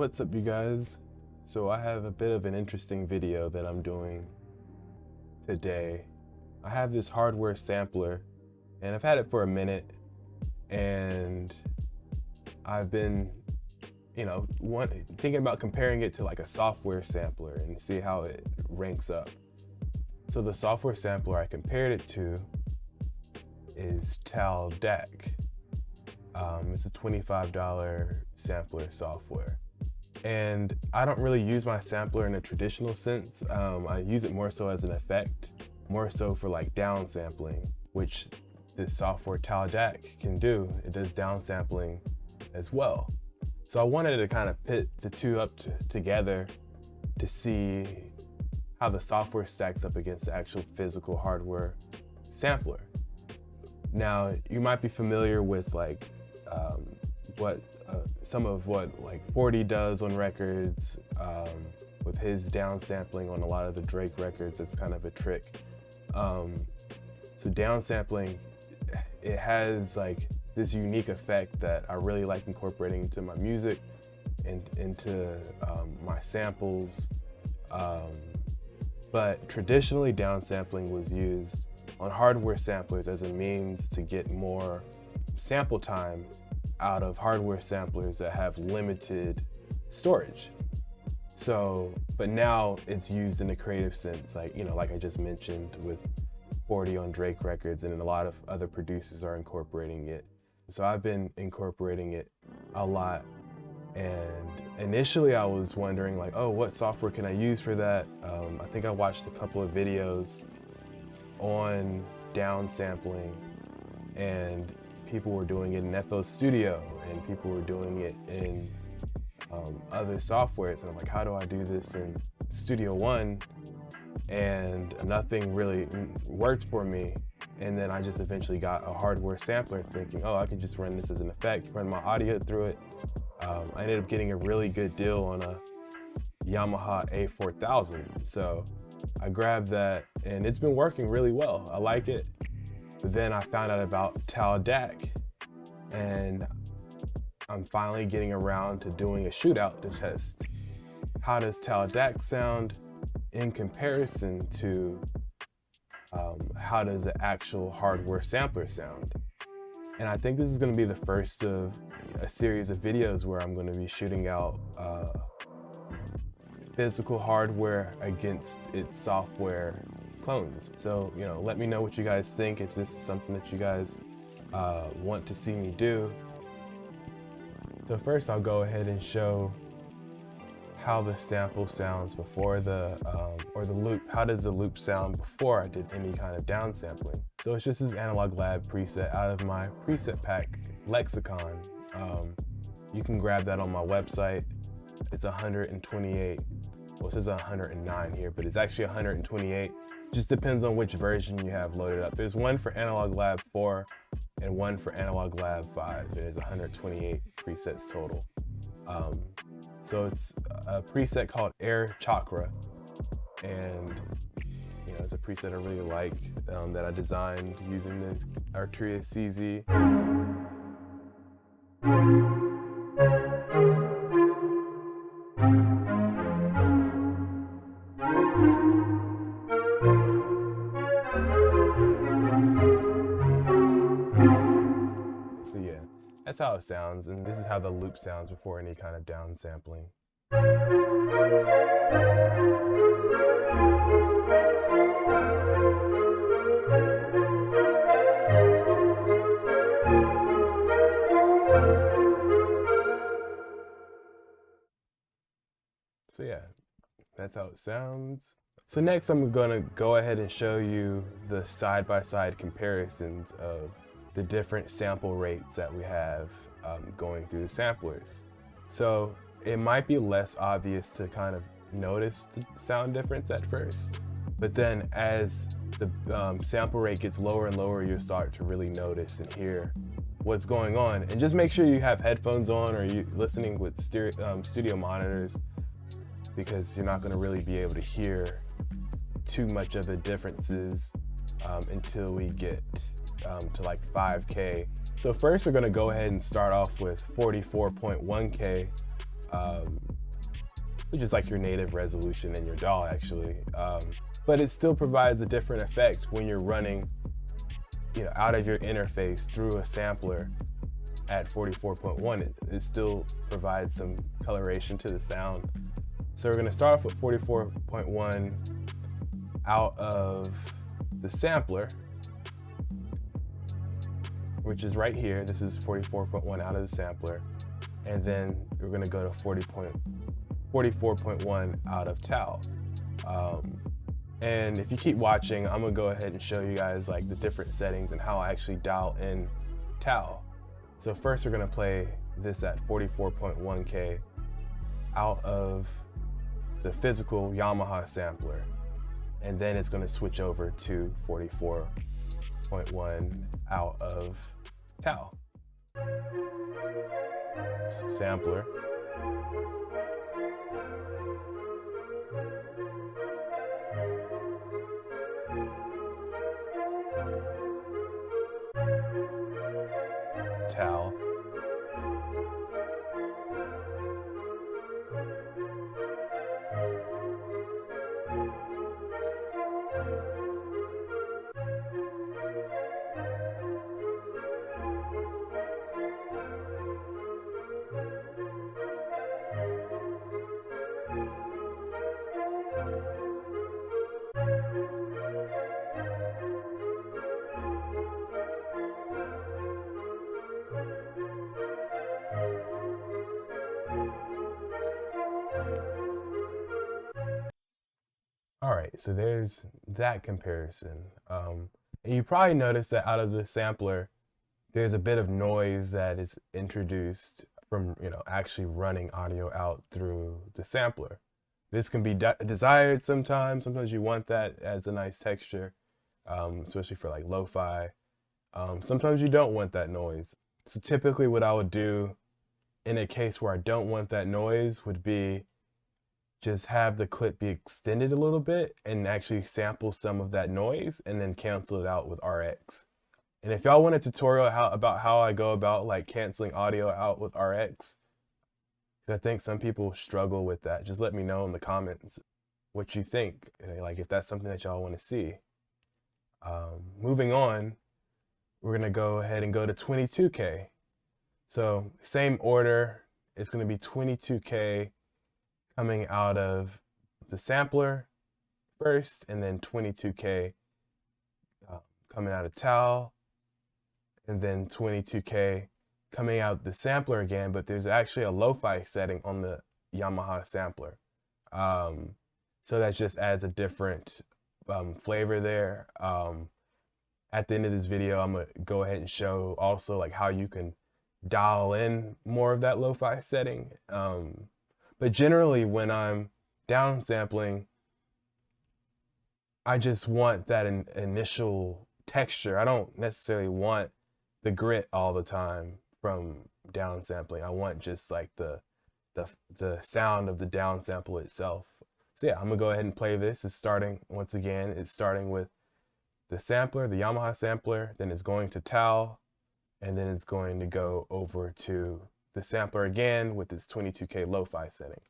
What's up, you guys? So I have a bit of an interesting video that I'm doing today. I have this hardware sampler and I've had it for a minute, and I've been, thinking about comparing it to like a software sampler and see how it ranks up. So the software sampler I compared it to is Tal-Dac. It's a $25 sampler software. And I don't really use my sampler in a traditional sense. I use it more so as an effect, more so for like downsampling, which this software Tal-Dac can do. It does downsampling as well. So I wanted to kind of pit the two up together to see how the software stacks up against the actual physical hardware sampler. Now, you might be familiar with like some of what like 40 does on records, with his downsampling on a lot of the Drake records. It's kind of a trick. So downsampling, it has like this unique effect that I really like incorporating into my music and into my samples. But traditionally, downsampling was used on hardware samplers as a means to get more sample time out of hardware samplers that have limited storage. So, but now it's used in a creative sense, like I just mentioned with 40 on Drake records, and a lot of other producers are incorporating it. So I've been incorporating it a lot. And initially I was wondering like, oh, what software can I use for that? I think I watched a couple of videos on downsampling, and people were doing it in FL Studio, and people were doing it in other softwares. And I'm like, how do I do this in Studio One? And nothing really worked for me. And then I just eventually got a hardware sampler thinking, oh, I can just run this as an effect, run my audio through it. I ended up getting a really good deal on a Yamaha A4000. So I grabbed that and it's been working really well. I like it. But then I found out about Tal-Dac, and I'm finally getting around to doing a shootout to test how does Tal-Dac sound in comparison to how does an actual hardware sampler sound. And I think this is going to be the first of a series of videos where I'm going to be shooting out physical hardware against its software clones. So, let me know what you guys think, if this is something that you guys want to see me do. So first I'll go ahead and show how the sample sounds before or the loop. How does the loop sound before I did any kind of downsampling? So it's just this Analog Lab preset out of my preset pack, Lexikon. You can grab that on my website. It's 128. Well, it says 109 here, but it's actually 128. Just depends on which version you have loaded up. There's one for Analog Lab 4 and one for Analog Lab 5. There's 128 presets total. So it's a preset called Air Chakra, and it's a preset I really like, that I designed using the Arturia CZ. So yeah, that's how it sounds, and this is how the loop sounds before any kind of downsampling. So yeah, that's how it sounds. So next I'm gonna go ahead and show you the side-by-side comparisons of the different sample rates that we have going through the samplers. So it might be less obvious to kind of notice the sound difference at first, but then as the sample rate gets lower and lower, you'll start to really notice and hear what's going on. And just make sure you have headphones on, or you're listening with studio monitors, because you're not gonna really be able to hear too much of the differences until we get to like 5K. So first we're gonna go ahead and start off with 44.1K. which is like your native resolution in your DAW actually. But it still provides a different effect when you're running, out of your interface through a sampler at 44.1. It still provides some coloration to the sound. So we're gonna start off with 44.1 out of the sampler, which is right here. This is 44.1 out of the sampler. And then we're gonna go to 44.1 out of Tal. And if you keep watching, I'm gonna go ahead and show you guys like the different settings and how I actually dial in Tal. So first we're gonna play this at 44.1K out of the physical Yamaha sampler. And then it's gonna switch over to 44.1 out of Tal. Sampler. Tal. All right, so there's that comparison. And you probably noticed that out of the sampler, there's a bit of noise that is introduced from, actually running audio out through the sampler. This can be desired sometimes. Sometimes you want that as a nice texture, especially for like lo-fi. Sometimes you don't want that noise. So typically what I would do in a case where I don't want that noise would be just have the clip be extended a little bit and actually sample some of that noise and then cancel it out with RX. And if y'all want a tutorial about how I go about like canceling audio out with RX, I think some people struggle with that. Just let me know in the comments what you think, like if that's something that y'all want to see. Moving on, we're gonna go ahead and go to 22K. So same order, it's gonna be 22K coming out of the sampler first, and then 22K coming out of Tal, and then 22K coming out the sampler again, but there's actually a lo-fi setting on the Yamaha sampler. So that just adds a different flavor there. At the end of this video, I'm gonna go ahead and show also like how you can dial in more of that lo-fi setting. But generally when I'm downsampling, I just want that initial texture. I don't necessarily want the grit all the time from downsampling. I want just like the sound of the downsample itself. So yeah, I'm gonna go ahead and play this. It's starting, once again, it's starting with the sampler, the Yamaha sampler, then it's going to Tal, and then it's going to go over to the sampler again with its 22K lo-fi setting.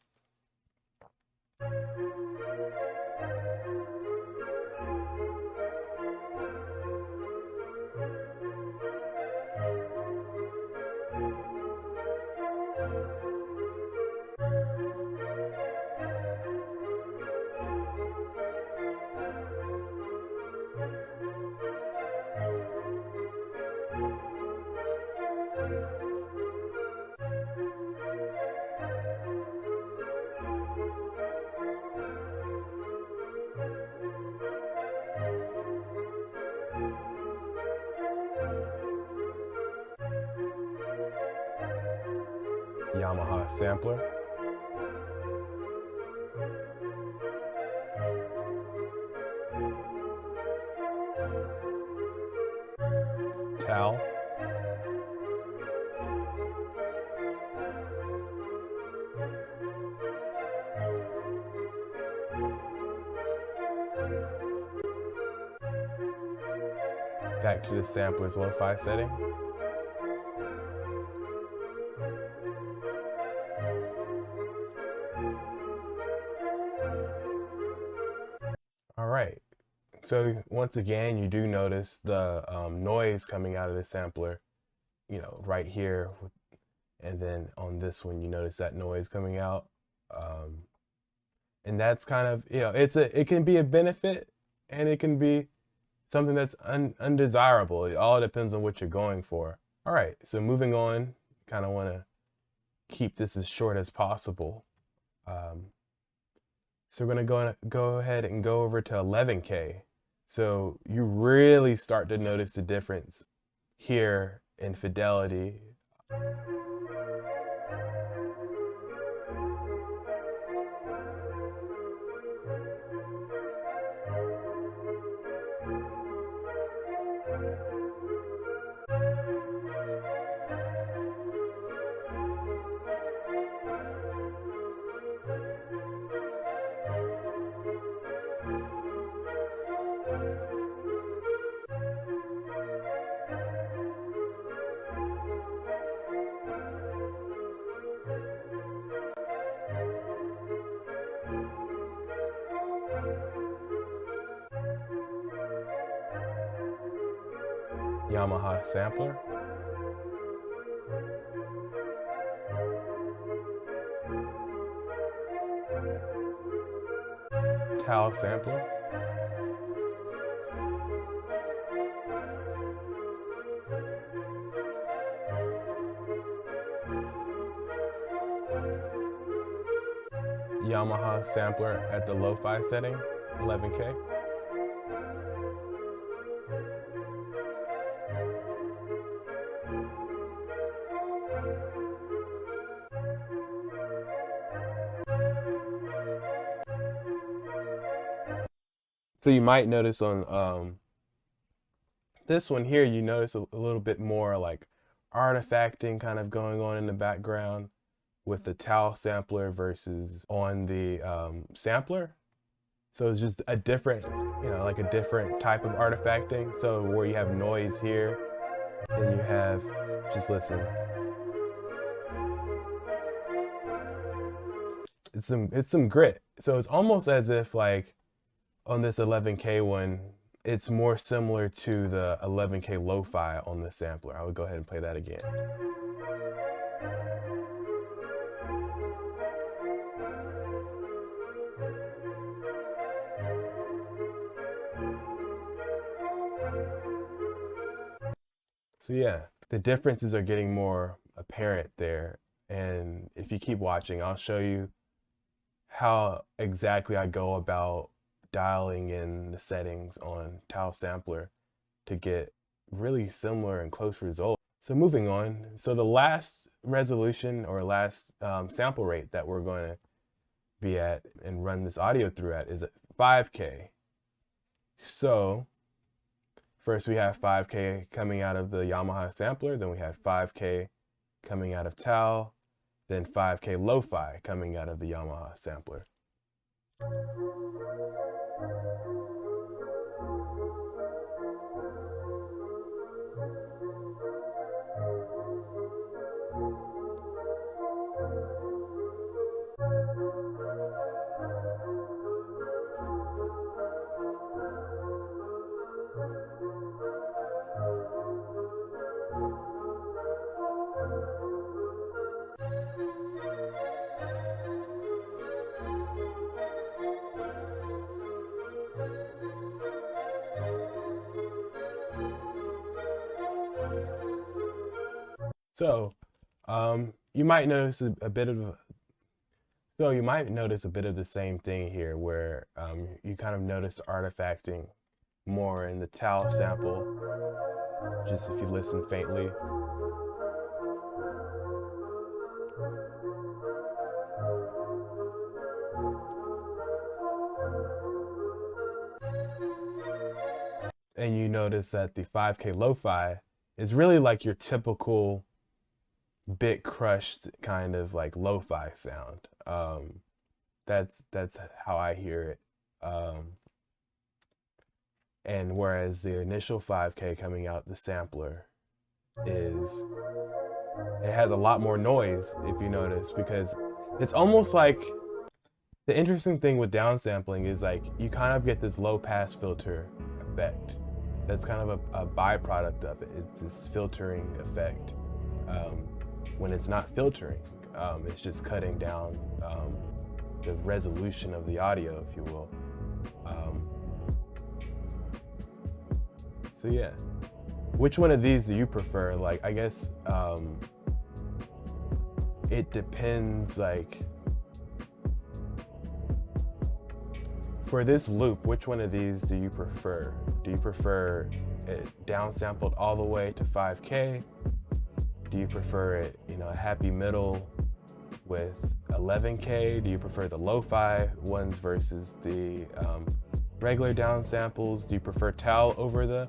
Yamaha sampler. Tal. Back to the sampler's lo-fi setting. right. So once again, you do notice the noise coming out of the sampler, you know, right here. And then on this one, you notice that noise coming out. And that's kind of, you know, it can be a benefit and it can be something that's undesirable. It all depends on what you're going for. All right, so moving on, kind of want to keep this as short as possible. So we're going to go ahead and go over to 11K. So you really start to notice the difference here in fidelity. Yamaha sampler. Tal sampler. Yamaha sampler at the lo-fi setting, 11K. So you might notice on this one here, you notice a little bit more like artifacting kind of going on in the background with the Tal sampler versus on the sampler. So it's just a different, you know, like a different type of artifacting. So where you have noise here, then you have, just listen. It's some grit. So it's almost as if like on this 11K one, it's more similar to the 11K lo-fi on the sampler. I would go ahead and play that again. So yeah, the differences are getting more apparent there. And if you keep watching, I'll show you how exactly I go about dialing in the settings on Tal sampler to get really similar and close results. So moving on, so the last resolution or last sample rate that we're going to be at and run this audio through at is at 5K. So first we have 5K coming out of the Yamaha sampler, then we have 5K coming out of Tal, then 5K lo-fi coming out of the Yamaha sampler. So you might notice a bit of the same thing here, where you kind of notice artifacting more in the Tal sample, just if you listen faintly. And you notice that the 5K lo-fi is really like your typical bit crushed kind of like lo-fi sound. That's how I hear it. And whereas the initial 5K coming out the sampler it has a lot more noise, if you notice, because it's almost like The interesting thing with downsampling is like you kind of get this low pass filter effect. That's kind of a byproduct of it. It's this filtering effect. When it's not filtering, it's just cutting down the resolution of the audio, if you will. So yeah, which one of these do you prefer? Like, I guess it depends, like, for this loop, which one of these do you prefer? Do you prefer it downsampled all the way to 5K? Do you prefer it, a happy middle with 11K? Do you prefer the lo-fi ones versus the regular downsamples? Do you prefer Tal over the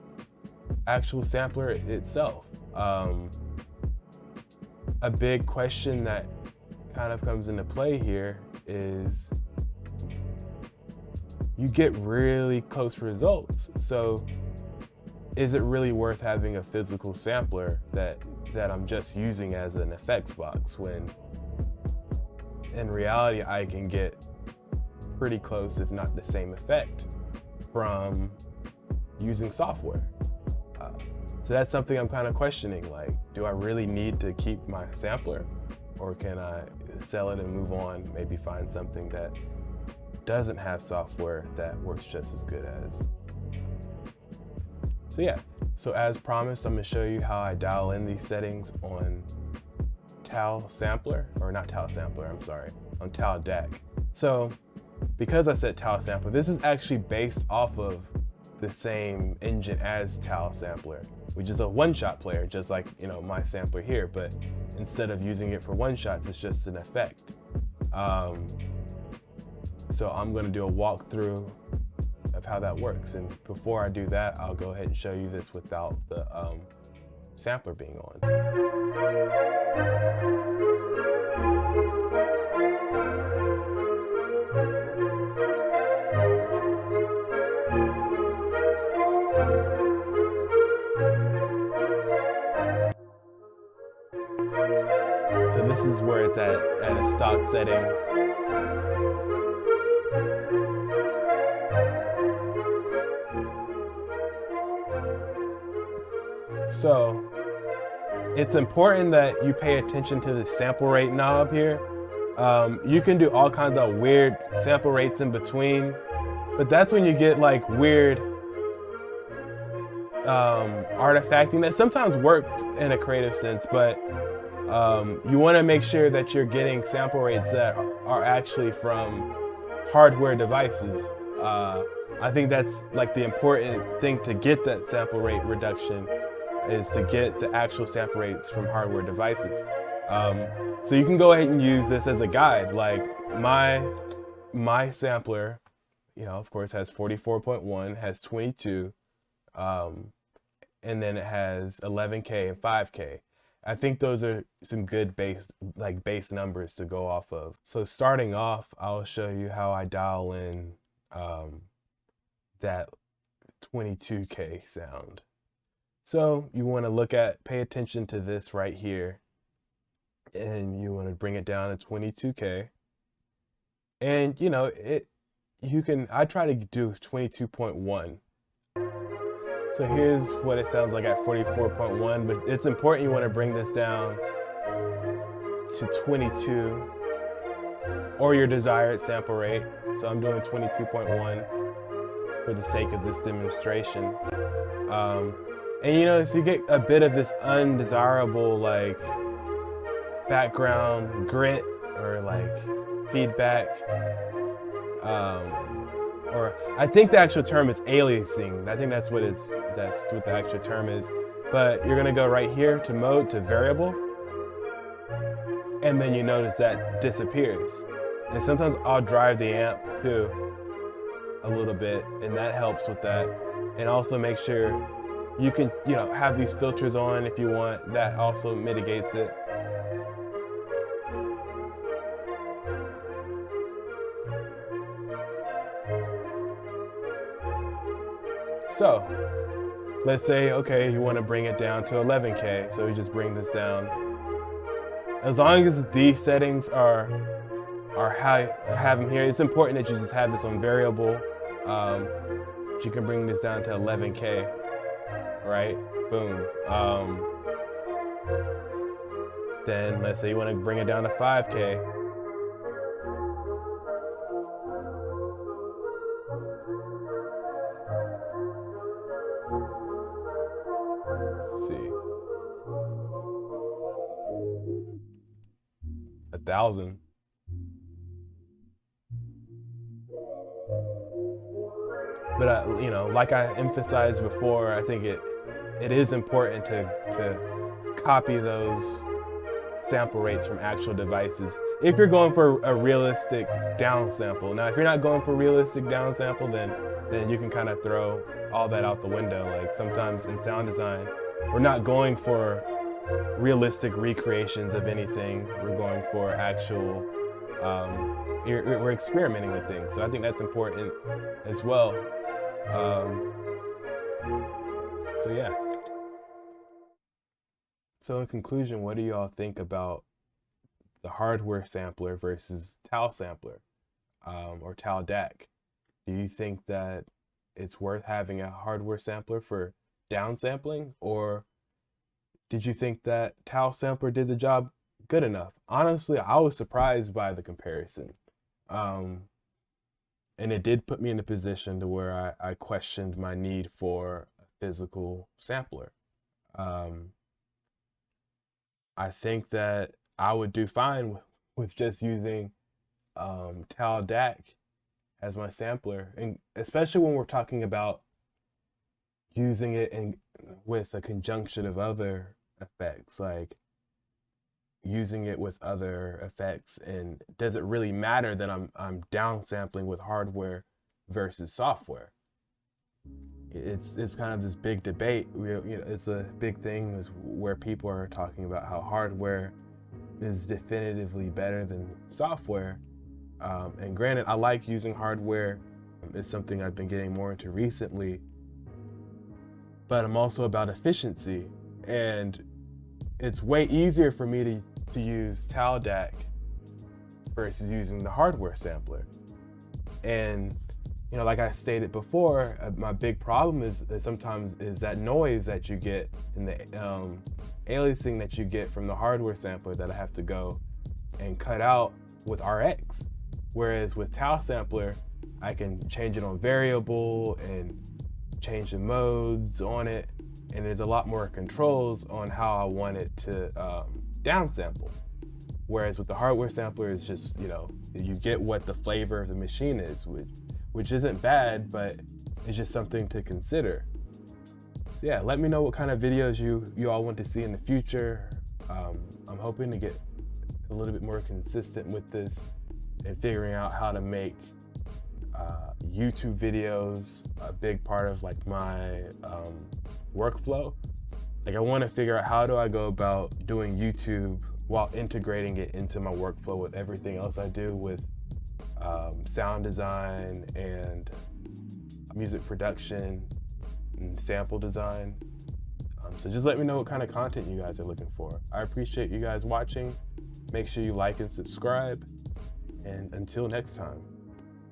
actual sampler itself? A big question that kind of comes into play here is you get really close results. So is it really worth having a physical sampler that I'm just using as an effects box, when in reality I can get pretty close, if not the same effect, from using software? So that's something I'm kind of questioning. Like, do I really need to keep my sampler, or can I sell it and move on, maybe find something that doesn't have software that works just as good as? So yeah, so as promised, I'm gonna show you how I dial in these settings on Tal-Sampler, or not Tal-Sampler, I'm sorry, on Tal-Dac. So because I said Tal-Sampler, this is actually based off of the same engine as Tal-Sampler, which is a one-shot player, just like my sampler here, but instead of using it for one-shots, it's just an effect. So I'm gonna do a walkthrough of how that works. And before I do that, I'll go ahead and show you this without the sampler being on. So this is where it's at a stock setting. So it's important that you pay attention to the sample rate knob here. You can do all kinds of weird sample rates in between, but that's when you get like weird artifacting that sometimes works in a creative sense, but you want to make sure that you're getting sample rates that are actually from hardware devices. I think that's like the important thing to get that sample rate reduction, is to get the actual sample rates from hardware devices. So you can go ahead and use this as a guide. Like my sampler, of course, has 44.1, has 22, and then it has 11K and 5K. I think those are some good base numbers to go off of. So starting off, I'll show you how I dial in that 22K sound. So you want to pay attention to this right here, and you want to bring it down to 22K. And I try to do 22.1. So here's what it sounds like at 44.1, but it's important you want to bring this down to 22 or your desired sample rate. So I'm doing 22.1 for the sake of this demonstration. And so you get a bit of this undesirable like background grit or like feedback. Or I think the actual term is aliasing. I think that's what the actual term is. But you're gonna go right here to mode, to variable, and then you notice that disappears. And sometimes I'll drive the amp too a little bit, and that helps with that. And also make sure you can, have these filters on if you want. That also mitigates it. So let's say, okay, you want to bring it down to 11K. So you just bring this down. As long as these settings are have them here. It's important that you just have this on variable. You can bring this down to 11K, right? Boom. Then let's say you want to bring it down to 5K. Let's see. 1,000. But you know, like I emphasized before, I think it is important to copy those sample rates from actual devices if you're going for a realistic downsample. Now, if you're not going for realistic downsample, then you can kind of throw all that out the window. Like sometimes in sound design, we're not going for realistic recreations of anything. We're going for actual, we're experimenting with things. So I think that's important as well. So yeah. So in conclusion, what do y'all think about the hardware sampler versus Tal sampler, or Tal-Dac? Do you think that it's worth having a hardware sampler for downsampling, or did you think that Tal sampler did the job good enough? Honestly, I was surprised by the comparison. And it did put me in a position to where I questioned my need for a physical sampler. I think that I would do fine with just using Tal-Dac as my sampler, and especially when we're talking about using it with a conjunction of other effects, like using it with other effects. And does it really matter that I'm downsampling with hardware versus software? It's kind of this big debate. It's a big thing is where people are talking about how hardware is definitively better than software. And granted, I like using hardware. It's something I've been getting more into recently. But I'm also about efficiency, and it's way easier for me to use Tal-Dac versus using the hardware sampler. And you know, like I stated before, my big problem is sometimes that noise that you get in the aliasing that you get from the hardware sampler that I have to go and cut out with RX. Whereas with Tal sampler, I can change it on variable and change the modes on it, and there's a lot more controls on how I want it to downsample. Whereas with the hardware sampler, it's just, you know, you get what the flavor of the machine is, which isn't bad, but it's just something to consider. So yeah, let me know what kind of videos you all want to see in the future. I'm hoping to get a little bit more consistent with this and figuring out how to make YouTube videos a big part of like my workflow. Like I want to figure out how do I go about doing YouTube while integrating it into my workflow with everything else I do with sound design and music production and sample design. So just let me know what kind of content you guys are looking for. I appreciate you guys watching. Make sure you like and subscribe, and until next time.